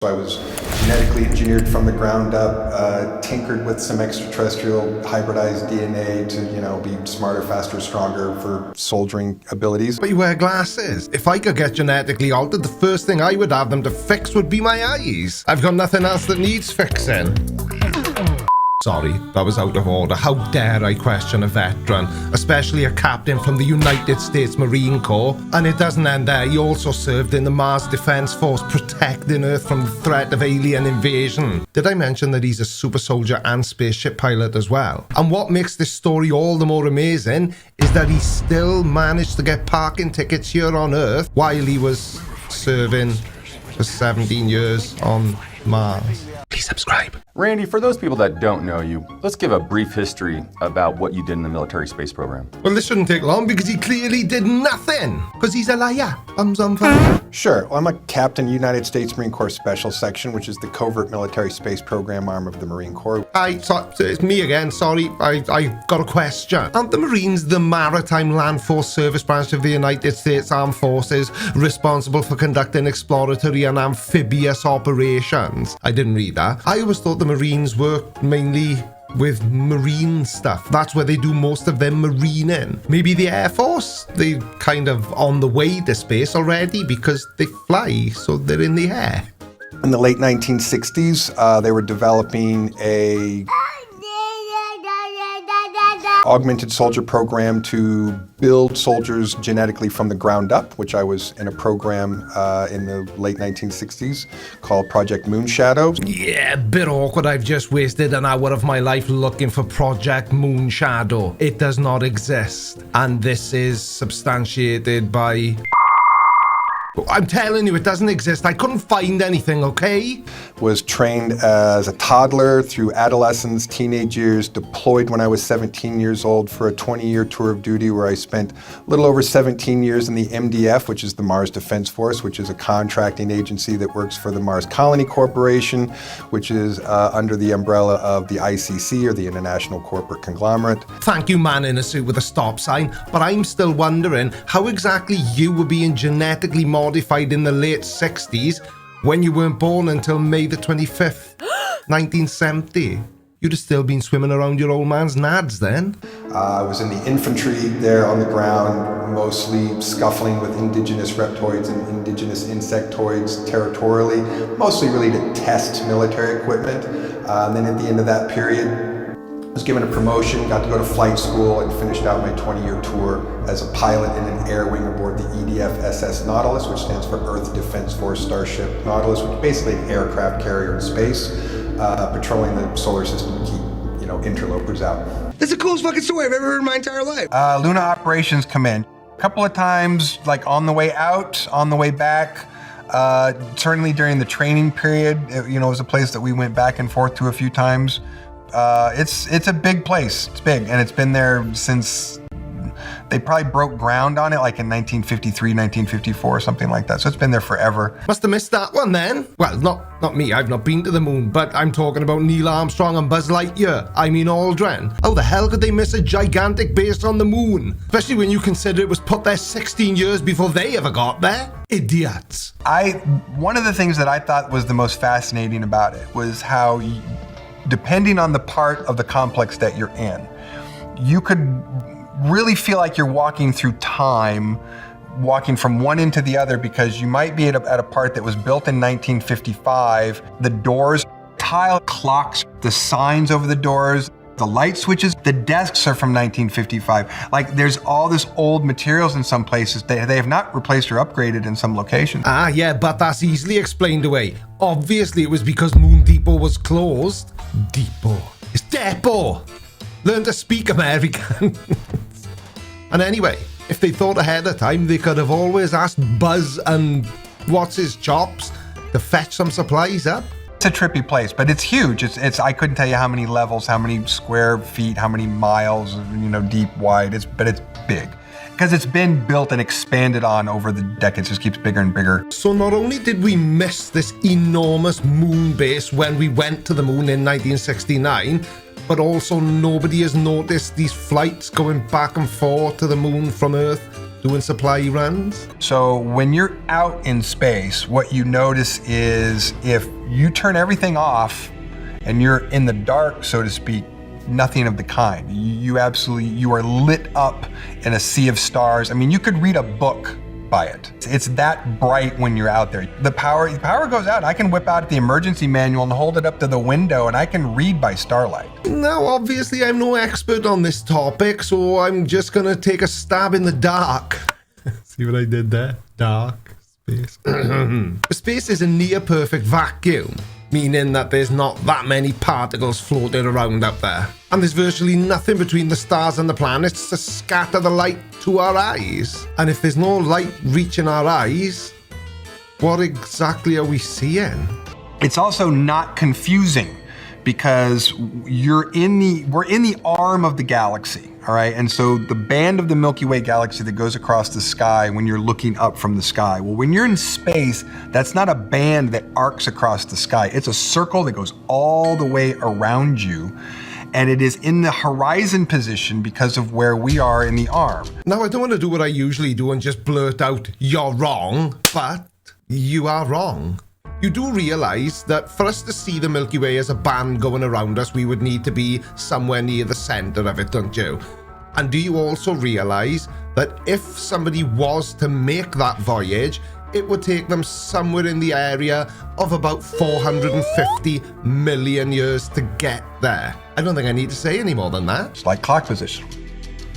So I was genetically engineered from the ground up, tinkered with some extraterrestrial hybridized DNA to, be smarter, faster, stronger for soldiering abilities. But you wear glasses. If I could get genetically altered, the first thing I would have them to fix would be my eyes. I've got nothing else that needs fixing. Sorry, that was out of order. How dare I question a veteran, especially a captain from the United States Marine Corps? And it doesn't end there. He also served in the Mars Defense Force, protecting Earth from the threat of alien invasion. Did I mention that he's a super soldier and spaceship pilot as well? And what makes this story all the more amazing is that he still managed to get parking tickets here on Earth while he was serving for 17 years on Mars. Please subscribe. Randy, for those people that don't know you, let's give a brief history about what you did in the military space program. Well, this shouldn't take long because he clearly did nothing. Because he's a liar. Thumbs on fire. Sure. Well, I'm a captain, United States Marine Corps Special Section, which is the covert military space program arm of the Marine Corps. It's me again, sorry. I got a question. Aren't the Marines the Maritime Land Force Service branch of the United States Armed Forces responsible for conducting exploratory and amphibious operations? I didn't read that. I always thought the Marines worked mainly with marine stuff. That's where they do most of their marining. Maybe the Air Force? They're kind of on the way to space already because they fly, so they're in the air. In the late 1960s, they were developing a augmented soldier program to build soldiers genetically from the ground up, which I was in a program in the late 1960s called Project Moonshadow. Yeah, bit awkward. I've just wasted an hour of my life looking for Project Moonshadow. It does not exist. And this is substantiated by... I'm telling you, it doesn't exist. I couldn't find anything, okay? Was trained as a toddler through adolescence, teenage years, deployed when I was 17 years old for a 20-year tour of duty where I spent a little over 17 years in the MDF, which is the Mars Defense Force, which is a contracting agency that works for the Mars Colony Corporation, which is under the umbrella of the ICC, or the International Corporate Conglomerate. Thank you, man in a suit with a stop sign, but I'm still wondering how exactly you were being genetically modified in the late 60s when you weren't born until May the 25th, 1970. You'd have still been swimming around your old man's nads then. I was in the infantry there on the ground, mostly scuffling with indigenous reptoids and indigenous insectoids territorially, mostly really to test military equipment. And then at the end of that period, I was given a promotion, got to go to flight school, and finished out my 20-year tour as a pilot in an air wing aboard the EDF SS Nautilus, which stands for Earth Defense Force Starship Nautilus, which is basically an aircraft carrier in space, patrolling the solar system to keep, interlopers out. That's the coolest fucking story I've ever heard in my entire life. Luna Operations Command. A couple of times, like on the way out, on the way back, certainly during the training period, it was a place that we went back and forth to a few times. It's a big place. It's big, and it's been there since they probably broke ground on it like in 1953, 1954, something like that. So it's been there forever. Must have missed that one then. Well, not me. I've not been to the moon, but I'm talking about Neil Armstrong and Buzz Lightyear. I mean Aldrin. How the hell could they miss a gigantic base on the moon? Especially when you consider it was put there 16 years before they ever got there. Idiots. One of the things that I thought was the most fascinating about it was how, depending on the part of the complex that you're in, you could really feel like you're walking through time, walking from one end to the other, because you might be at a part that was built in 1955. The doors, tile clocks, the signs over the doors, the light switches, the desks are from 1955. Like, there's all this old materials in some places. They have not replaced or upgraded in some locations. Yeah, but that's easily explained away. Obviously, it was because Moon Depot was closed. Depot. It's Depot. Learn to speak American. And anyway, if they thought ahead of time, they could have always asked Buzz and what's his chops to fetch some supplies up. It's a trippy place, but it's huge. It's I couldn't tell you how many levels, how many square feet, how many miles, deep, wide. But it's big. Because it's been built and expanded on over the decades. It just keeps bigger and bigger. So not only did we miss this enormous moon base when we went to the moon in 1969, but also nobody has noticed these flights going back and forth to the moon from Earth doing supply runs? So when you're out in space, what you notice is if you turn everything off and you're in the dark, so to speak, nothing of the kind. You are lit up in a sea of stars. I mean, you could read a book by it. It's that bright when you're out there. The power goes out. I can whip out the emergency manual and hold it up to the window and I can read by starlight. Now, obviously, I'm no expert on this topic, so I'm just gonna take a stab in the dark. See what I did there? Dark space. Space is a near perfect vacuum, meaning that there's not that many particles floating around up there. And there's virtually nothing between the stars and the planets to scatter the light to our eyes. And if there's no light reaching our eyes, what exactly are we seeing? It's also not confusing because we're in the arm of the galaxy, all right? And so the band of the Milky Way galaxy that goes across the sky when you're looking up from the sky. Well, when you're in space, that's not a band that arcs across the sky. It's a circle that goes all the way around you. And it is in the horizon position because of where we are in the arm. Now, I don't want to do what I usually do and just blurt out, "You're wrong," but you are wrong. You do realize that for us to see the Milky Way as a band going around us, we would need to be somewhere near the center of it, don't you? And do you also realize that if somebody was to make that voyage, it would take them somewhere in the area of about 450 million years to get there? I don't think I need to say any more than that. It's like clock position.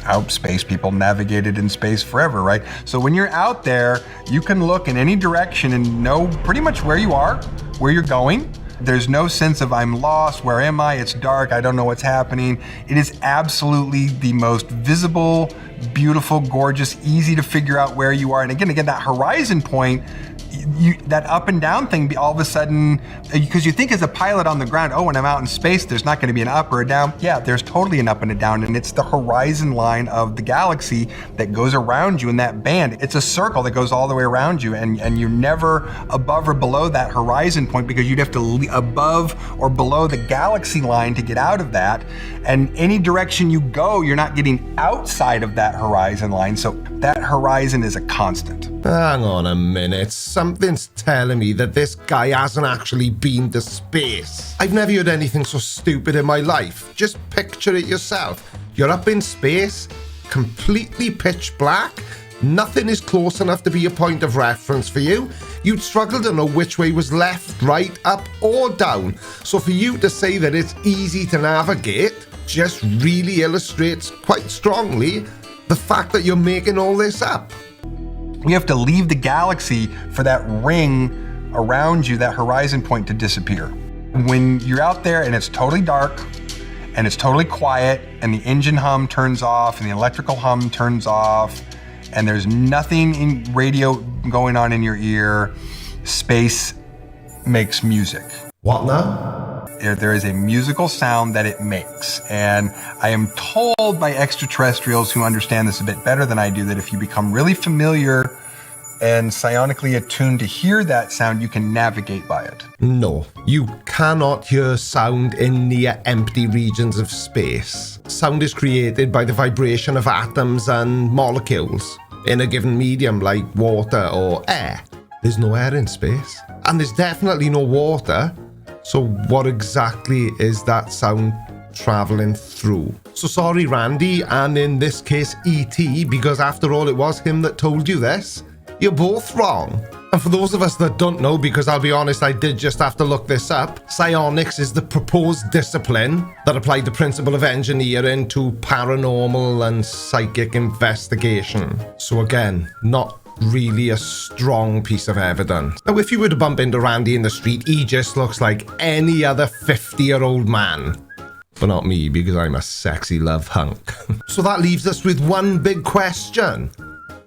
How space people navigated in space forever, right? So when you're out there, you can look in any direction and know pretty much where you are, where you're going. There's no sense of I'm lost, where am I? It's dark, I don't know what's happening. It is absolutely the most visible, beautiful, gorgeous, easy to figure out where you are. And again, that horizon point, that up and down thing, all of a sudden, because you think as a pilot on the ground, oh, when I'm out in space, there's not going to be an up or a down. Yeah, there's totally an up and a down, and it's the horizon line of the galaxy that goes around you in that band. It's a circle that goes all the way around you, and you're never above or below that horizon point because you'd have to above or below the galaxy line to get out of that. And any direction you go, you're not getting outside of that horizon line, so that horizon is a constant. Hang on a minute, something's telling me that this guy hasn't actually been to space. I've never heard anything so stupid in my life. Just picture it yourself. You're up in space, completely pitch black, nothing is close enough to be a point of reference for you. You'd struggle to know which way was left, right, up or down. So for you to say that it's easy to navigate just really illustrates quite strongly the fact that you're making all this up. You have to leave the galaxy for that ring around you, that horizon point, to disappear. When you're out there and it's totally dark and it's totally quiet and the engine hum turns off and the electrical hum turns off and there's nothing in radio going on in your ear, space makes music. What now? There is a musical sound that it makes. And I am told by extraterrestrials who understand this a bit better than I do that if you become really familiar and psionically attuned to hear that sound, you can navigate by it. No, you cannot hear sound in near empty regions of space. Sound is created by the vibration of atoms and molecules in a given medium like water or air. There's no air in space, and there's definitely no water. So what exactly is that sound traveling through? So sorry, Randy, and in this case, E.T., because after all, it was him that told you this. You're both wrong. And for those of us that don't know, because I'll be honest, I did just have to look this up, psionics is the proposed discipline that applied the principle of engineering to paranormal and psychic investigation. So again, not really a strong piece of evidence. Now, if you were to bump into Randy in the street, he just looks like any other 50-year-old man. But not me, because I'm a sexy love hunk. So that leaves us with one big question.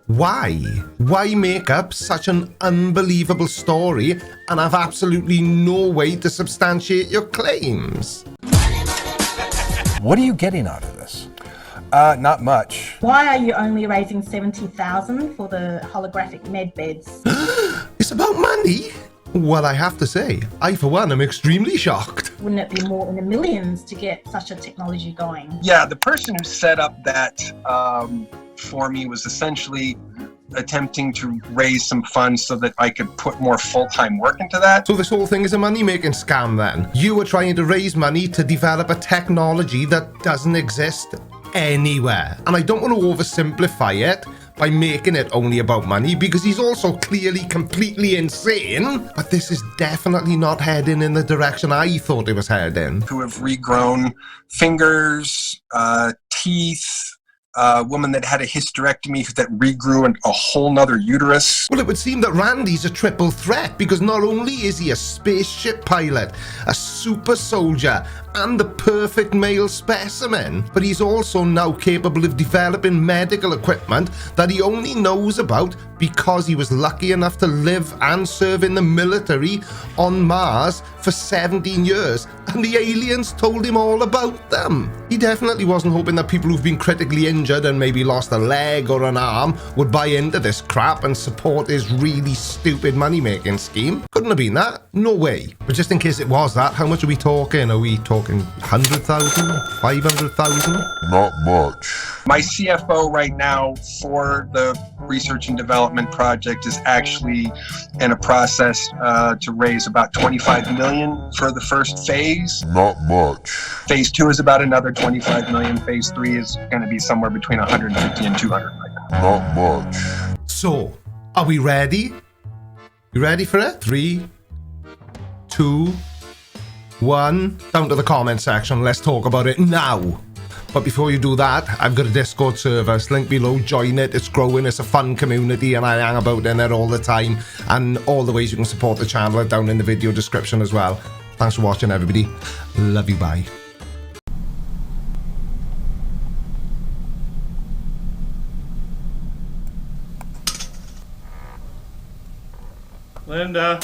Why? Why make up such an unbelievable story and have absolutely no way to substantiate your claims? What are you getting out of this? Not much. Why are you only raising $70,000 for the holographic med beds? It's about money? Well, I have to say, I for one am extremely shocked. Wouldn't it be more in the millions to get such a technology going? Yeah, the person who set up that for me was essentially attempting to raise some funds so that I could put more full-time work into that. So this whole thing is a money-making scam then? You were trying to raise money to develop a technology that doesn't exist anywhere. And I don't want to oversimplify it by making it only about money, because he's also clearly completely insane, but this is definitely not heading in the direction I thought it was heading. Who have regrown fingers, teeth, a woman that had a hysterectomy that regrew a whole nother uterus. Well, it would seem that Randy's a triple threat, because not only is he a spaceship pilot, a super soldier, and the perfect male specimen, but he's also now capable of developing medical equipment that he only knows about because he was lucky enough to live and serve in the military on Mars for 17 years, and the aliens told him all about them. He definitely wasn't hoping that people who've been critically injured and maybe lost a leg or an arm would buy into this crap and support his really stupid money-making scheme. Couldn't have been that. No way. But just in case it was that, how much are we talking? Are we talking 100,000? 500,000? Not much. My CFO right now for the research and development project is actually in a process to raise about 25 million for the first phase. Not much. Phase 2 is about another 25 million. Phase 3 is going to be somewhere between 150 and 200 million. Not much. So, are we ready? You ready for it? 3, 2, 1. Down to the comment section. Let's talk about it now. But before you do that, I've got a Discord server. It's linked below. Join it. It's growing. It's a fun community, and I hang about in it all the time. And all the ways you can support the channel are down in the video description as well. Thanks for watching, everybody. Love you. Bye. Linda.